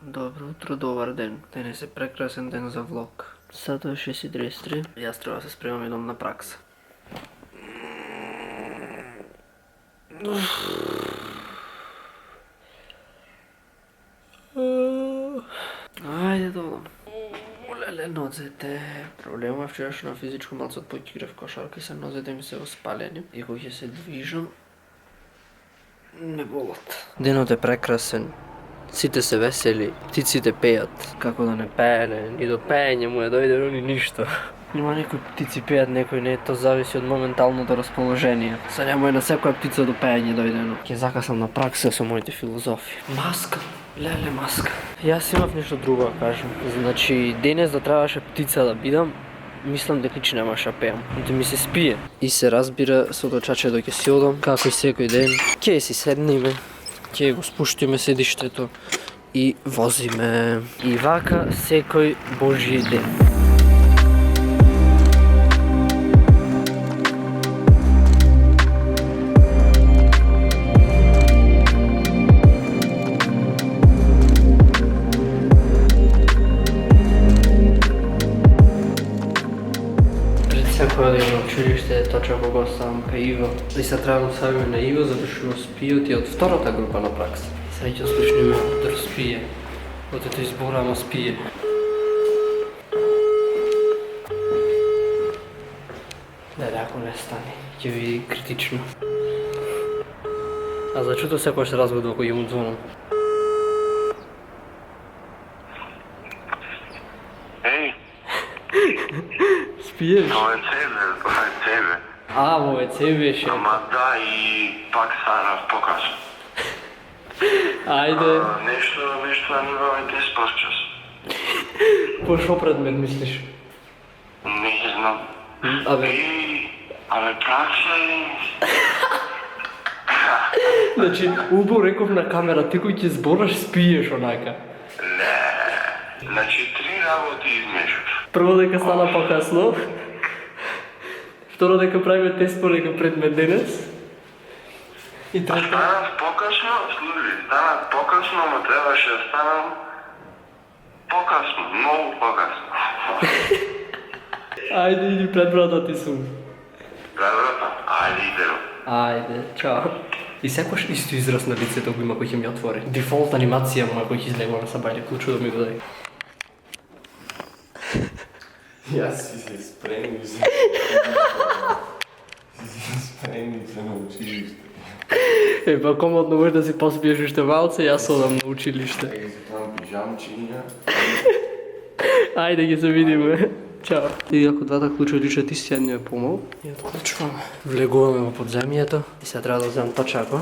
Добро утро, добар ден. Денес е прекрасен ден за влог. Сато е 6:33. Јас треба да се спремам и идам на пракса. Ајде долу. Леле, нозете. Проблема е вчерашно на физичко малце од поиграв кошарка и се нозете ми се воспалени. И кога ќе се движам, не болат. Денот е прекрасен. Сите се весели, птиците пеат. Како да не пееле, ни до пеење му е дојде, ни ништо. Има некои птици пеат, некои не, то зависи од моменталното расположение. Са нема и на секоја птица до пеење дојде, но ќе закасам на пракса со моите филозофии. Маска, леле маска. Јас имав нешто друго да кажам. Значи, денес да требаше птица да бидам, мислам дека че немаше да пеам, да ми се спие. И се разбира, со дочаче ќе си одам, како и секој ден. Ќе си седнеме, ќе го спуштиме седиштето и возиме. И вака секој божји ден. Ходим на училиште, точно кога оставам кај Иво. И се треба да оставиме на Иво, завршено спијот и од втората група на пракса. Сега ќе слушниме да спие. Отето избора, ама спие. Леле, ако не стане, ќе види критично. А зачуто секојаш се разбудува кога му звонам. Спиеш? Това е тебе. А, во е беше. Ама да, и пак станав покасно. Ајде. Нешто на ниво е 10 час. По шо предмет мислиш? Не знам. Абе, пракса е... значи, убо реков на камера, ти кој ќе збораш спиеш онака. Не. Значи, 3 работи измешав. Прво дека стана покасно. Второ дека правиме тест по некој предмет денес. И трето... Станав покасно, слушай, станав покасно, ама требаше да станам покасно, многу покасно. Ајде, иди пред брата ти сум. Брата, ајде идеро. Ајде, чао. И секојаш исто израз на лицето го има кој ќе ми отвори. Дефолт анимација моја кој ќе излегува на сабајле, клучу да ми го даде. Јас си се спремни за... спремни за на училиште. Па комодно може да си поспиеш уште малце, јас одам на училиште. Еј, за тоа пижамчиња. Ајде ќе се видиме. Чао. И ако двата клуча личат исти, едно е помал. И отклучваме. Влегуваме во подземјето. И сега треба да вземам точако.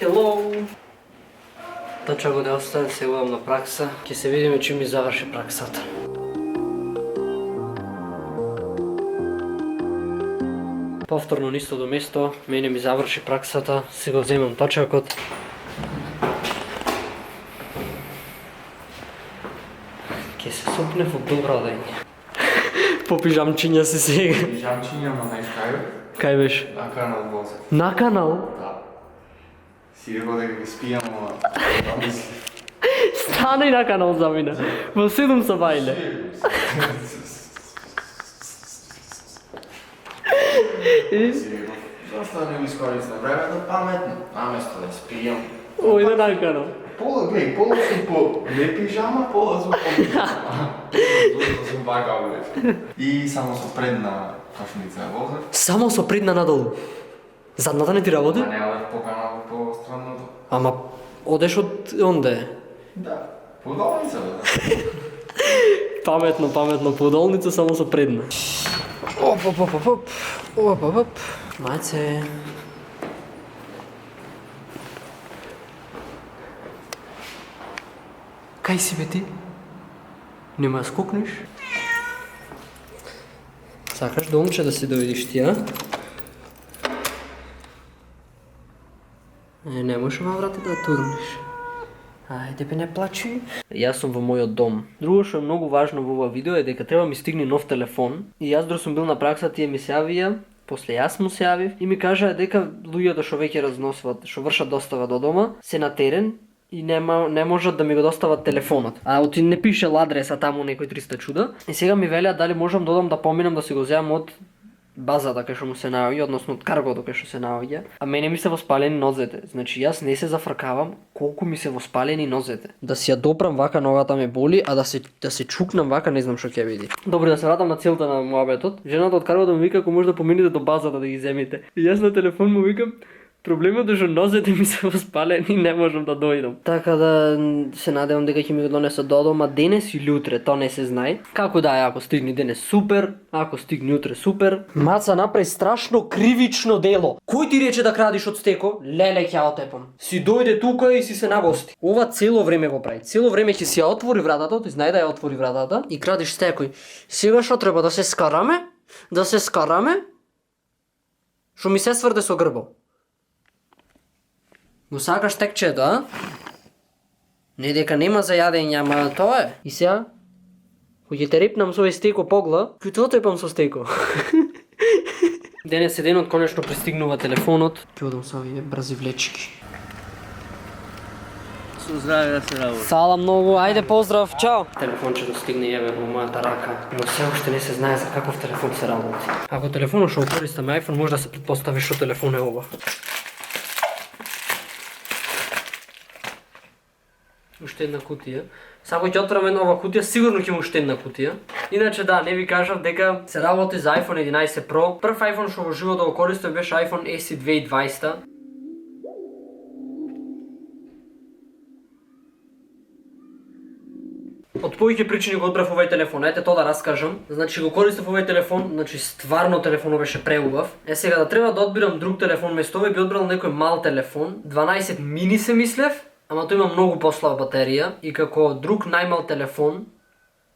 Hello! Точако да остане, се одам на пракса. Ќе се видиме чим ми заврши праксата. Повторно на истото место, мене ми заврши праксата, сега вземам точакот. Ке се сопнев од добро ден. По пижамчиња си сега. Пижамчиња, ма нај кај? Кај беше? На канал возат. На канал? Да. Си рекол дека ги спијам, ама... Да мисли. Стана и на канал замина. Во 7 сабајле. Си рекол, зашто да не го искористам времето паметно? Наместо да спијам. Ојде на канал. Пола, глеј, пола сум по не пижама, пола сум по пижама. Зашто сум вака, бе. И само со предна кошница возев. Само со предна надолу. Задната не ти работи? А не одев по канал по странното. Ама одеш од онде. Да, по долница, бе. Паметно, подолница само со предна. Оп. Маце. Кај си бе ти? Нема да скокнеш? Сакаш домче да си дојдиш ти, а? Не можеш ова врата да турнеш. Ајде бе, не плачи. Јас сум во мојот дом. Друго што е многу важно во ова видео е дека треба ми стигне нов телефон. И јас дро сум бил на пракса, тие ми се јавија, после јас му се јавив и ми кажаа дека луѓето што веќе разносуваат, што вршат достава до дома, се на терен и не можат да ми го достават телефонот. А оти не пише адреса таму некој 300 чуда. И сега ми велеа дали можам додам да поминам да се го земам од базата кај што му се наоѓа, односно од каргото кај што се наоѓа. А мене ми се воспалени нозете. Значи јас не се зафркавам колку ми се воспалени нозете. Да си ја допрам вака, ногата ме боли, а да се чукнам вака, не знам што ќе види. Добро, да се вратам на целта на муабетот. Жената од каргото ми вика ако може да поминете до базата да ги земите. И јас на телефон му викам проблемот е што нозете ми се воспалени и не можам да дојдам. Така да се надевам дека ќе ми го донесат до дома денес или утре, то не се знае. Како да е, ако стигне денес супер, ако стигне утре супер. Маца направи страшно кривично дело. Кој ти рече да крадиш од стеко? Леле ќе отепам. Си дојде тука и си се нагости. Ова цело време го прави. Цело време ќе си ја отвори вратата, ти знае да ја отвори вратата и крадиш стекој. Сега што треба да се скараме? Да се скараме? Што ми се сврде со грбо. Го сакаш текчето, а? Не дека нема за јадење, ама тоа е. И сега, кога ќе те репнам со овој стеко погла, ќе те отепам со стеко. Денес е денот, конечно пристигнува телефонот. Ќе одам со овие брзи влечки. Со здраве да се работи. Фала многу, ајде поздрав, чао. Телефончето стигне јаве во мојата рака, но се уште не се знае за каков телефон се работи. Ако телефонот што користам iPhone, може да се претпостави што телефон е ова. Уште една кутија. Само ќе отворам една ова кутија, сигурно ќе му уште една кутија. Иначе да, не ви кажав дека се работи за iPhone 11 Pro. Прв iPhone што во живот да го користам беше iPhone SE 2020. Од повеќе причини го одбрав овој телефон, ете тоа да раскажам. Значи го користев овој телефон, значи стварно телефонот беше преубав. Сега да треба да одбирам друг телефон, место овој би одбрал некој мал телефон, 12 мини се мислев. Ама тој има многу послаба батерија и како друг најмал телефон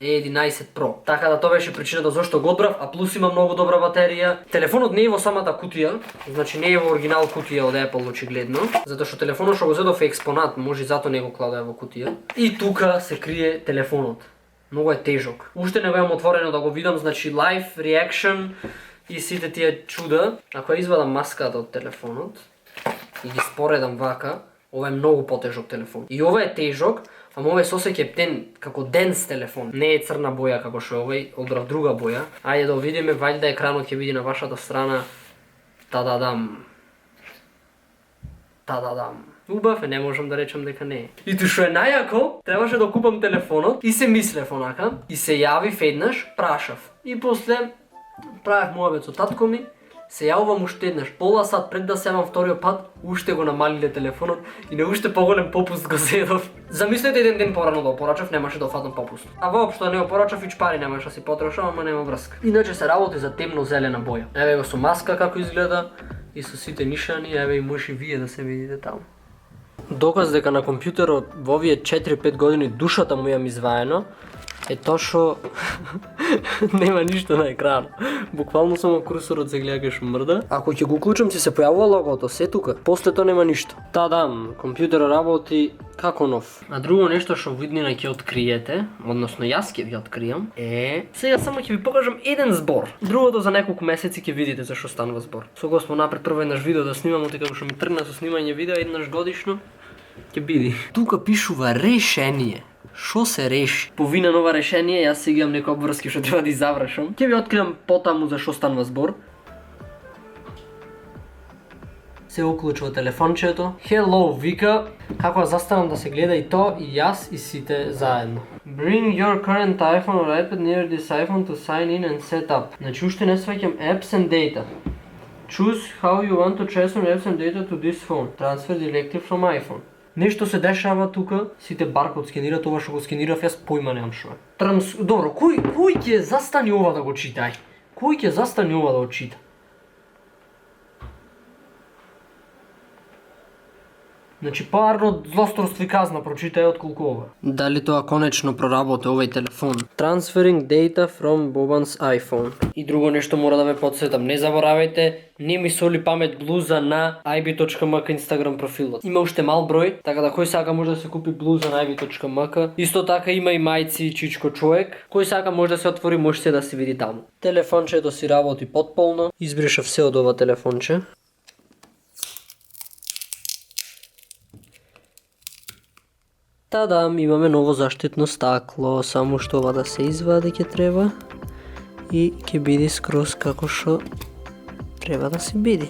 е 11 Pro. Така да тоа беше причината зашто го одбрав, а плюс има многу добра батерија. Телефонот не е во самата кутија, значи не е во оригинал кутија од Apple очигледно, затоа што телефонот што го зедов е експонат, може и затоа не го кладува во кутија. И тука се крие телефонот. Многу е тежок. Уште не го имам отворено да го видам, значи live reaction и сите тие чуда. Ако ја извадам маската од телефонот и ги споредам вака, ова е многу потежок телефон. И ова е тежок, ама ова е сосеќа ден, како денс телефон. Не е црна боја како што е овој, одбрав друга боја. Ајде да видиме, вајда екранот ќе биде на вашата страна. Тададам. Тададам. Убав е, не можам да речам дека не е. И тоа што е најако, требаше да купам телефонот и се мислев онака, и се јавив еднаш, прашав. И после правев муабет со татко ми. Се јавувам уште еднаш, пола сат пред да се јавам вториот пат, уште го намалиле телефонот и на уште поголем попуст го зедов. Замислете еден ден порано да опорачав, немаше да фатам попуст. А воопшто не опорачав и пари немаше да си потрошам, ама нема врска. Иначе се работи за темно-зелена боја. Еве го со маска како изгледа и со сите нишани, еве и може и вие да се видите таму. Доказ дека на компјутерот во овие 4-5 години душата му ја изваено е тоа што нема ништо на екран. Буквално само курсорот се гледа кај што мрда. Ако ќе го уклучам си се појавува логото, се тука. После тоа нема ништо. Тадам, компјутерот работи како нов. А друго нешто што виднина ќе откриете, односно јас ќе ви откријам, е сега само ќе ви покажам еден збор. Другото за неколку месеци ќе видите за што станува збор. Со го смо напред прво еднаш видео да снимам, како што ми тргна со снимање видео еднаш годишно, ќе биде. Тука пишува решение. Шо се реши? По вина нова решение, јас сега имам некои обврски што треба да завршам. Ќе ви откривам потаму за што станува збор. Се уклучува телефончето. Hello, вика. Како да застанам да се гледа и то, и јас, и сите заедно. Bring your current iPhone or iPad near this iPhone to sign in and set up. Значи, уште не сваќам apps and data. Choose how you want to transfer apps and data to this phone. Transfer directly from iPhone. Нешто се дешава тука, сите баркод скенира, тоа што го скенирав, јас појма немам што е. Добро, кој ќе застани ова да го чита? Кој ќе застани ова да го чита? Значи парно злосторство и казна, прочитај отколку ова. Дали тоа конечно проработи овој телефон? Transferring data from Boban's iPhone. И друго нешто мора да ве подсетам, не заборавајте, не ми соли памет блуза на ib.mk Instagram профилот. Има уште мал број, така да кој сака може да се купи блуза на ib.mk. Исто така има и мајци чичко човек. Кој сака може да се отвори, може се да се види таму. Телефончето си работи потполно. Избришав се од ова телефонче. Тадам, имаме ново заштитно стакло, само што ова да се извади ќе треба и ќе биде скроз како што треба да се биде.